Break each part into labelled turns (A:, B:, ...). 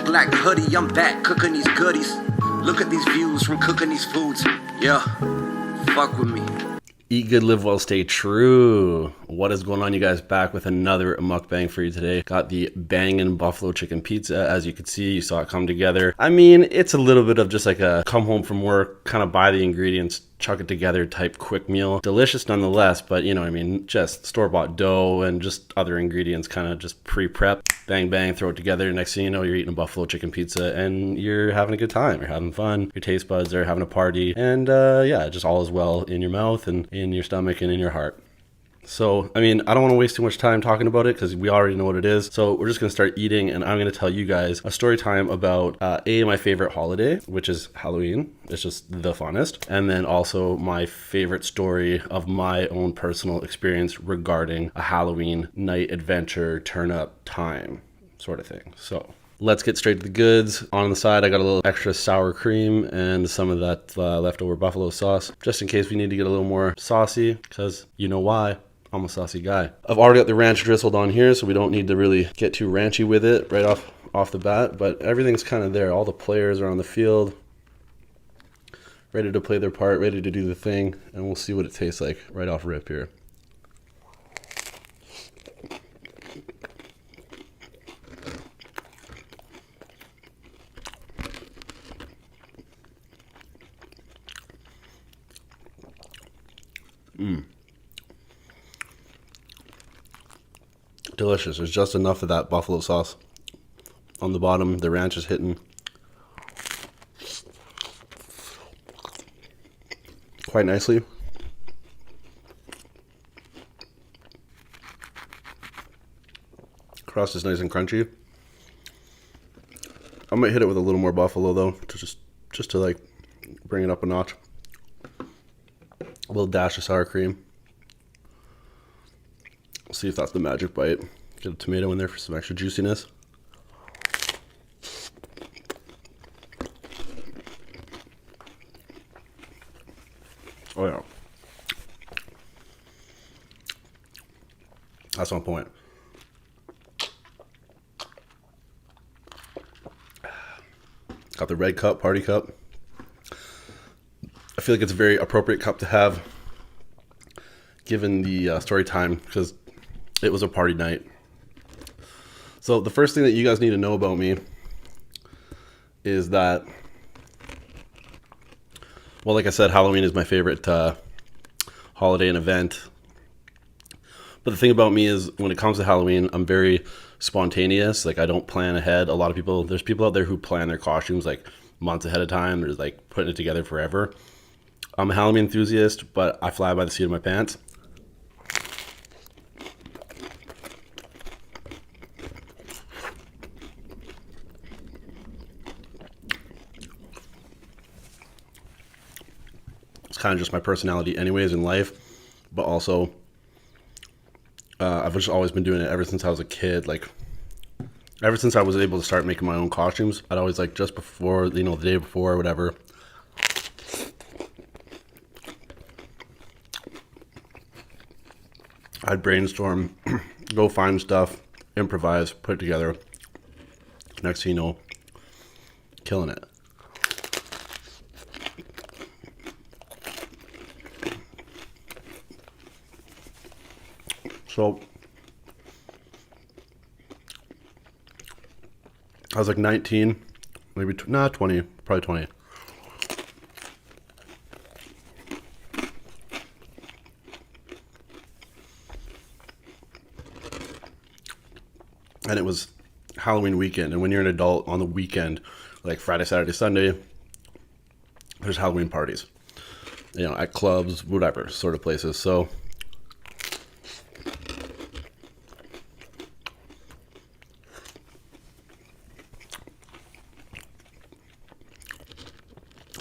A: Black hoodie, I'm back cooking these goodies. Look at these views from cooking these foods. Yeah, fuck with me.
B: Eat good, live well, stay true. What is going on, you guys? Back with another mukbang for you today. Got the bangin' buffalo chicken pizza. As you can see, you saw it come together. I mean, it's a little bit of just like a come home from work, kind of buy the ingredients, chuck it together type quick meal. Delicious nonetheless, but you know what I mean, just store-bought dough and just other ingredients kind of just pre-prep. Bang, bang, throw it together. Next thing you know, you're eating a buffalo chicken pizza and you're having a good time. You're having fun. Your taste buds are having a party. And yeah, just all is well in your mouth and in your stomach and in your heart. So, I mean, I don't want to waste too much time talking about it because we already know what it is. So we're just going to start eating, and I'm going to tell you guys a story time about my favorite holiday, which is Halloween. It's just the funnest. And then also my favorite story of my own personal experience regarding a Halloween night adventure turn up time sort of thing. So let's get straight to the goods. On the side, I got a little extra sour cream and some of that leftover buffalo sauce, just in case we need to get a little more saucy, because you know why. I'm a saucy guy. I've already got the ranch drizzled on here, so we don't need to really get too ranchy with it right off the bat, but everything's kind of there. All the players are on the field, ready to play their part, ready to do the thing, and we'll see what it tastes like right off rip here. Delicious. There's just enough of that buffalo sauce on the bottom. The ranch is hitting quite nicely. Crust is nice and crunchy. I might hit it with a little more buffalo though, to just to like bring it up a notch. A little dash of sour cream. See if that's the magic bite. Get a tomato in there for some extra juiciness. Oh yeah. That's on point. Got the red cup, party cup. I feel like it's a very appropriate cup to have given the story time, because it was a party night. So the first thing that you guys need to know about me is that, well, like I said, Halloween is my favorite holiday and event. But the thing about me is, when it comes to Halloween, I'm very spontaneous. Like, I don't plan ahead. A lot of people, there's people out there who plan their costumes like months ahead of time. They're like putting it together forever. I'm a Halloween enthusiast, but I fly by the seat of my pants. It's kind of just my personality anyways in life, but also I've just always been doing it ever since I was a kid. Like, ever since I was able to start making my own costumes, I'd always, like, just before, you know, the day before or whatever, I'd brainstorm, go find stuff, improvise, put it together. Next thing you know, killing it. So I was like 19, maybe 20, probably 20. And it was Halloween weekend. And when you're an adult on the weekend, like Friday, Saturday, Sunday, there's Halloween parties. you know, at clubs, whatever sort of places. So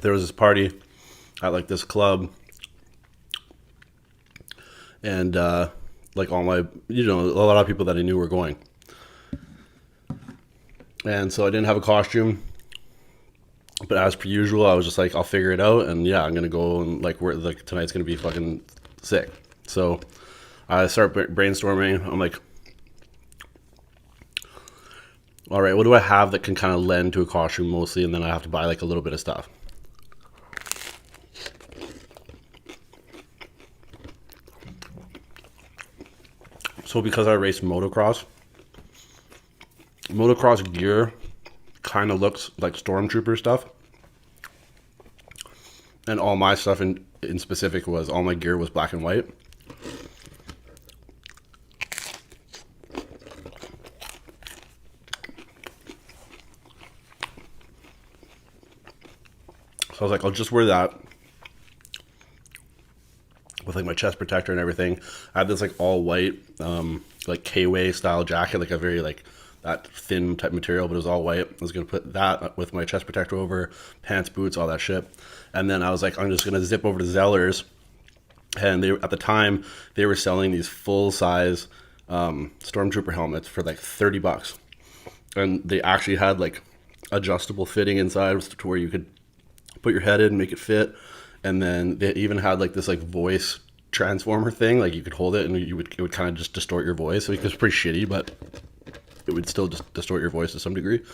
B: there was this party at like this club, and like all my, you know, a lot of people that I knew were going. And so I didn't have a costume, but as per usual, I was just like, I'll figure it out, and yeah, I'm gonna go, and like tonight's gonna be fucking sick. So I start brainstorming. I'm like, all right, what do I have that can kind of lend to a costume mostly, and then I have to buy like a little bit of stuff. So because I raced motocross gear kind of looks like stormtrooper stuff, and all my stuff in specific was, all my gear was black and white. So I was like, I'll just wear that with like my chest protector and everything. I had this like all white, like K-Way style jacket, like a very like that thin type material, but it was all white. I was gonna put that with my chest protector over, pants, boots, all that shit. And then I was like, I'm just gonna zip over to Zeller's, and they, at the time, they were selling these full size stormtrooper helmets for like $30, and they actually had like adjustable fitting inside to where you could put your head in, make it fit. And then they even had like this like voice transformer thing, like you could hold it and it would kind of just distort your voice. So it was pretty shitty, but it would still just distort your voice to some degree.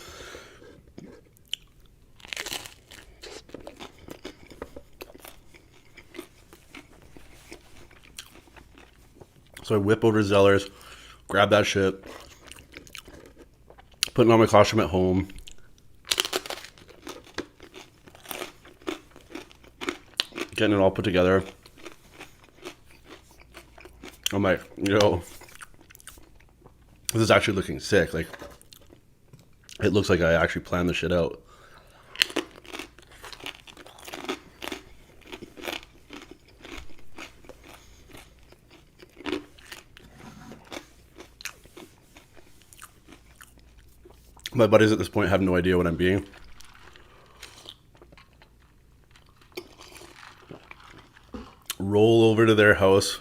B: So I whip over to Zeller's, grab that shit, putting on my costume at home. Getting it all put together. I'm like, yo, this is actually looking sick. Like, it looks like I actually planned this shit out. My buddies at this point have no idea what I'm being. Roll over to their house,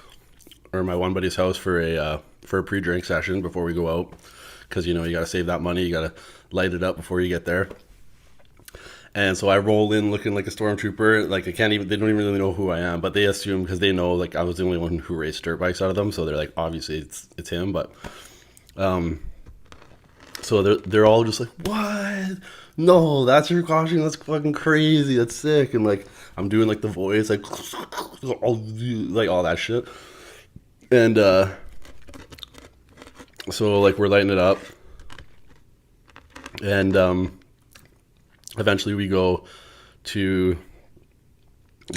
B: or my one buddy's house, for a pre-drink session before we go out, because you know you gotta save that money, you gotta light it up before you get there. And so I roll in looking like a stormtrooper. Like they don't even really know who I am, but they assume, because they know like I was the only one who raced dirt bikes out of them, so they're like, obviously it's him. But so they're all just like, what? No, that's your costume? That's fucking crazy. That's sick. And like I'm doing like the voice, like all that shit. And so like we're lighting it up, and eventually we go to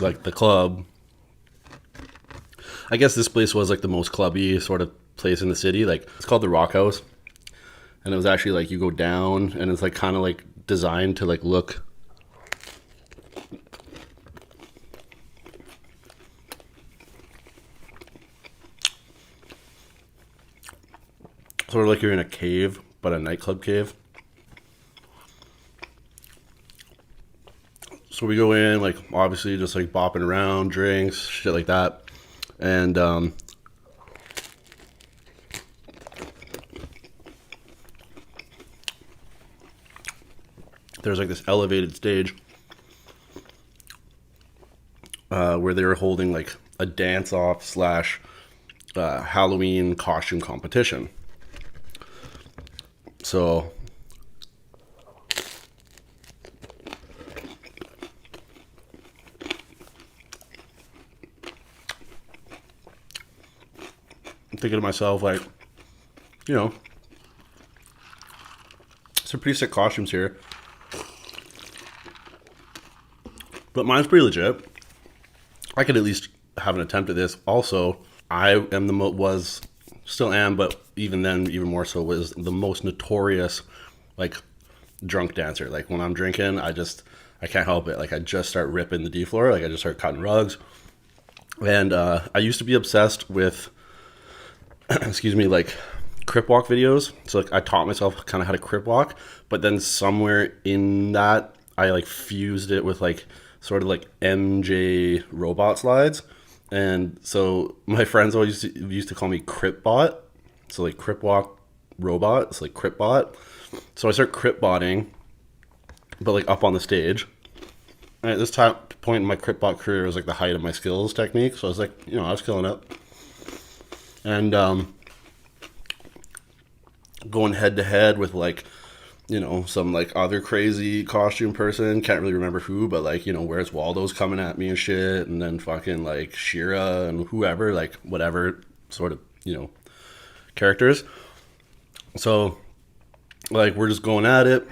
B: like the club. I guess this place was like the most clubby sort of place in the city. Like it's called the Rock House, and it was actually like you go down, and it's like kind of like designed to like look sort of like you're in a cave, but a nightclub cave. So we go in, like obviously just like bopping around, drinks, shit like that. And there's like this elevated stage where they were holding like a dance-off slash Halloween costume competition. So I'm thinking to myself, like, you know, some pretty sick costumes here, but mine's pretty legit. I could at least have an attempt at this. Also, I am still am, but even then, even more so, was the most notorious, like, drunk dancer. Like when I'm drinking, I can't help it. Like I just start ripping the D floor. Like I just start cutting rugs. And I used to be obsessed with, excuse me, like crip walk videos. So like I taught myself kind of how to crip walk, but then somewhere in that I like fused it with like sort of like MJ robot slides. And so my friends always used to call me crip bot. So like crip walk robot. It's like crip bot. So I start crip botting, but like up on the stage. And at this point in my crip bot career was like the height of my skills technique. So I was like, you know, I was killing it. And going head to head with like, you know, some like other crazy costume person, can't really remember who, but like, you know, Where's Waldo's coming at me and shit, and then fucking like Shira and whoever, like whatever sort of, you know, characters. So like we're just going at it,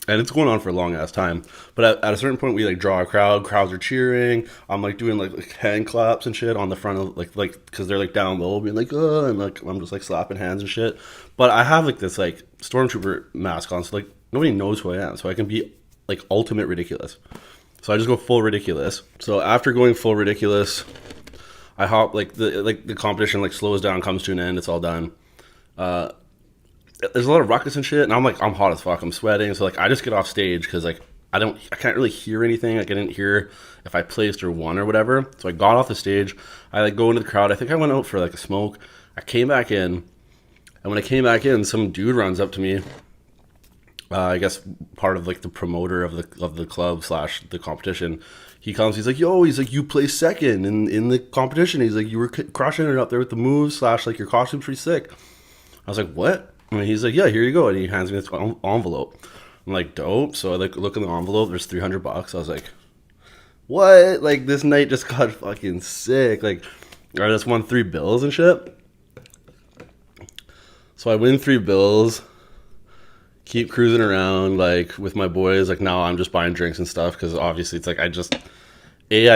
B: and it's going on for a long ass time. But at a certain point, we like draw a crowds are cheering. I'm like doing like hand claps and shit on the front of like because they're like down low, being like, oh, and like I'm just like slapping hands and shit. But I have like this like stormtrooper mask on, so like nobody knows who I am, so I can be like ultimate ridiculous. So I just go full ridiculous. So after going full ridiculous, I hop like the competition like slows down, comes to an end, it's all done. There's a lot of ruckus and shit, and I'm hot as fuck, I'm sweating, so like I just get off stage because like I can't really hear anything. Like I didn't hear if I placed or won or whatever. So I got off the stage, I like go into the crowd. I think I went out for like a smoke. I came back in, and when I came back in, some dude runs up to me. I guess part of like the promoter of the club / the competition. He comes, he's like, yo, he's like, you placed second in the competition. He's like, you were crushing it up there with the moves / like your costume's pretty sick. I was like, what? And he's like, yeah, here you go. And he hands me this envelope. I'm like, dope. So I like look in the envelope. There's $300. I was like, what? Like this night just got fucking sick. Like, I just won 3 bills and shit. So I win 3 bills. Keep cruising around like with my boys. Like now I'm just buying drinks and stuff because obviously it's like I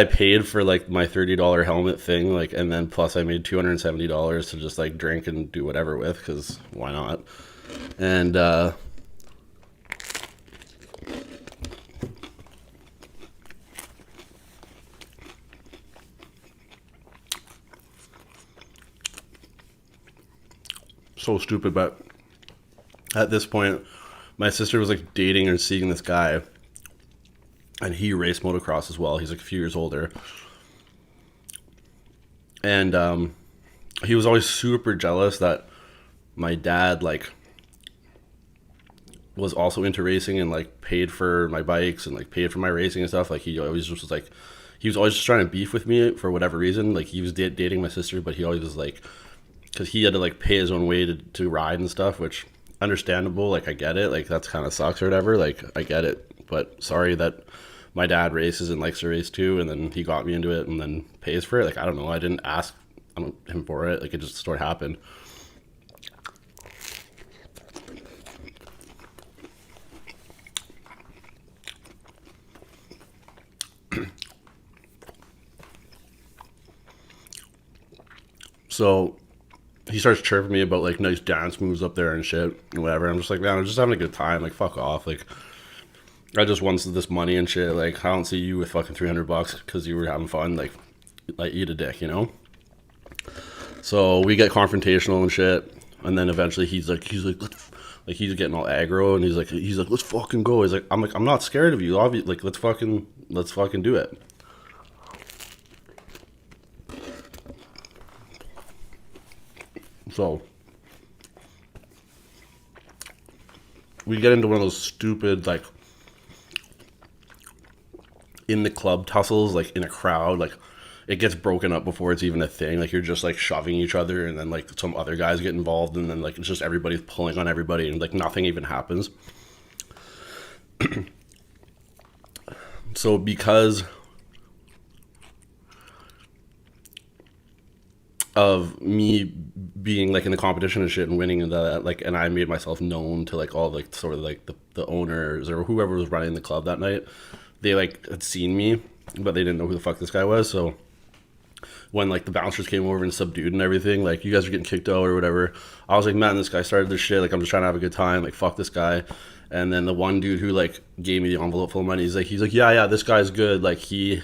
B: paid for like my $30 helmet thing, like, and then plus I made $270 to just like drink and do whatever with, because why not? And so stupid, but at this point, my sister was like dating or seeing this guy. And he raced motocross as well. He's like a few years older. And he was always super jealous that my dad like was also into racing and like paid for my bikes and like paid for my racing and stuff. Like he always just was like, he was always just trying to beef with me for whatever reason. Like he was dating my sister, but he always was like, because he had to like pay his own way to ride and stuff, which understandable. Like I get it. Like that's kind of sucks or whatever. Like I get it. But sorry that my dad races and likes to race too, and then he got me into it and then pays for it. Like I don't know, I didn't ask him for it. Like it just sort of happened. So he starts chirping me about like nice dance moves up there and shit and whatever. I'm just like, man, I'm just having a good time. Like fuck off. Like I just won this money and shit. Like, I don't see you with fucking $300 because you were having fun. Like, eat a dick, you know? So we get confrontational and shit. And then eventually he's like, he's getting all aggro and he's like, let's fucking go. He's like, I'm not scared of you. Obviously, like, let's fucking do it. So we get into one of those stupid, like, in the club tussles, like in a crowd, like it gets broken up before it's even a thing. Like you're just like shoving each other, and then like some other guys get involved, and then like it's just everybody's pulling on everybody, and like nothing even happens. So because of me being like in the competition and shit and winning and that, like, and I made myself known to like all like sort of like the owners or whoever was running the club that night. They like had seen me, but they didn't know who the fuck this guy was. So when like the bouncers came over and subdued and everything, like you guys are getting kicked out or whatever, I was like, man, this guy started this shit. Like I'm just trying to have a good time. Like fuck this guy. And then the one dude who like gave me the envelope full of money, he's like, yeah, this guy's good. He's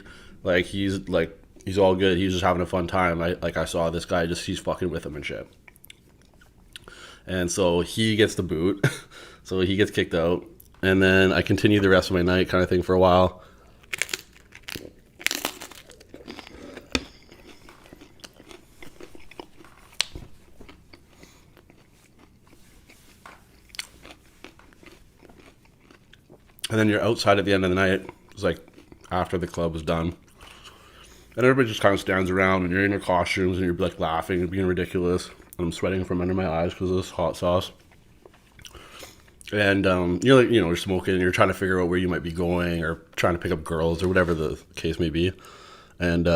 B: all good. He's just having a fun time. I saw this guy he's fucking with him and shit. And so he gets the boot. So he gets kicked out. And then I continue the rest of my night kind of thing for a while. And then you're outside at the end of the night. It was like after the club was done. And everybody just kind of stands around and you're in your costumes and you're like laughing and being ridiculous. And I'm sweating from under my eyes because of this hot sauce. And you're like, you're smoking and you're trying to figure out where you might be going or trying to pick up girls or whatever the case may be. And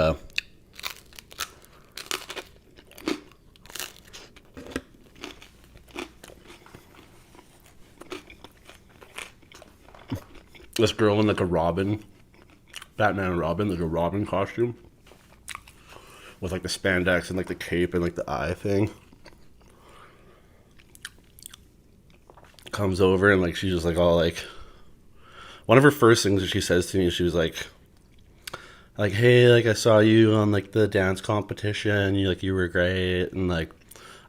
B: this girl in like a Robin, Batman and Robin, like a Robin costume with like the spandex and like the cape and like the eye thing, comes over and like she's just like all like, one of her first things that she says to me, she was like hey, like I saw you on like the dance competition, you were great, and like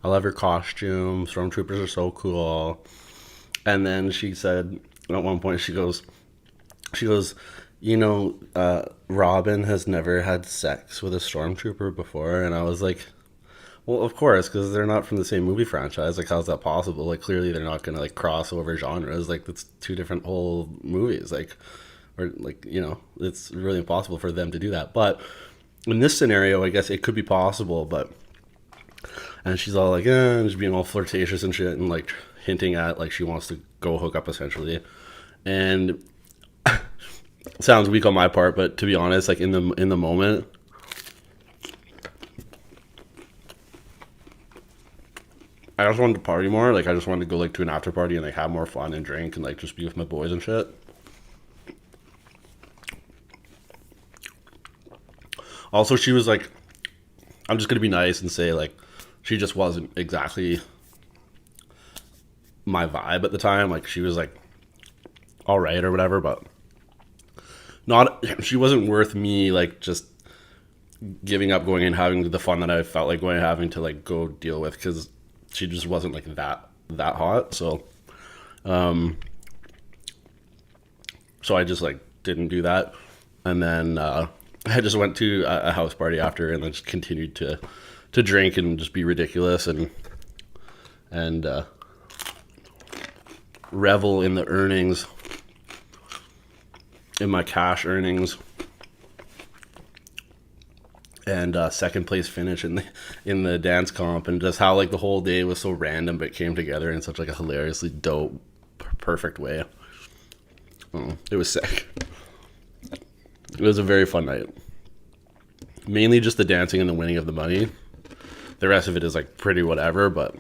B: I love your costume, stormtroopers are so cool. And then she said at one point, she goes, Robin has never had sex with a stormtrooper before. And I was like, well, of course, because they're not from the same movie franchise. Like, how's that possible? Like, clearly they're not going to like cross over genres. Like, that's two different whole movies. Like, or like, it's really impossible for them to do that. But in this scenario, I guess it could be possible. And she's all like, and just being all flirtatious and shit, and like hinting at like she wants to go hook up essentially. And sounds weak on my part, but to be honest, like in the moment, I just wanted to party more. Like I just wanted to go like to an after party and like have more fun and drink and like just be with my boys and shit. Also, she was like, I'm just gonna be nice and say like she just wasn't exactly my vibe at the time. Like she was like all right or whatever, but she wasn't worth me like just giving up going and having the fun that I felt like going and having to like go deal with, because she just wasn't like that hot. So I just like didn't do that. And then I just went to a house party after and then just continued to drink and just be ridiculous and revel in the earnings, in my cash earnings, and second place finish in the dance comp, and just how like the whole day was so random but came together in such like a hilariously dope, perfect way. It was sick. It was a very fun night. Mainly just the dancing and the winning of the money. The rest of it is like pretty whatever, but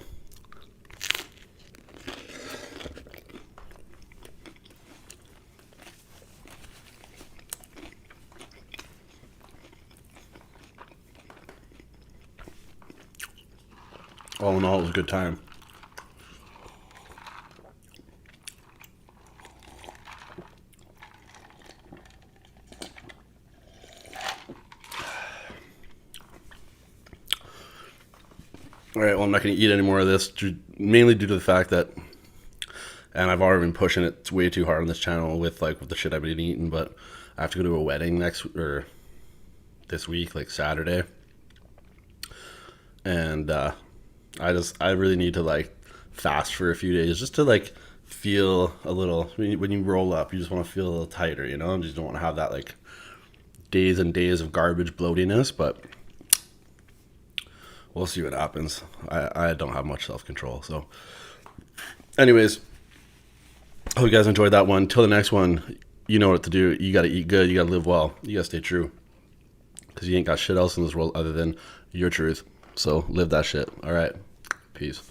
B: all in all, it was a good time. All right, well, I'm not going to eat any more of this, mainly due to the fact that, and I've already been pushing it way too hard on this channel with the shit I've been eating, but I have to go to a wedding this week, like Saturday. And I really need to like fast for a few days just to like feel a little, when you roll up, you just want to feel a little tighter, you just don't want to have that like days and days of garbage bloatiness, but we'll see what happens. I don't have much self-control. So anyways, hope you guys enjoyed that one. Till the next one, you know what to do. You got to eat good. You got to live well. You got to stay true, because you ain't got shit else in this world other than your truth. So live that shit. All right. Peace.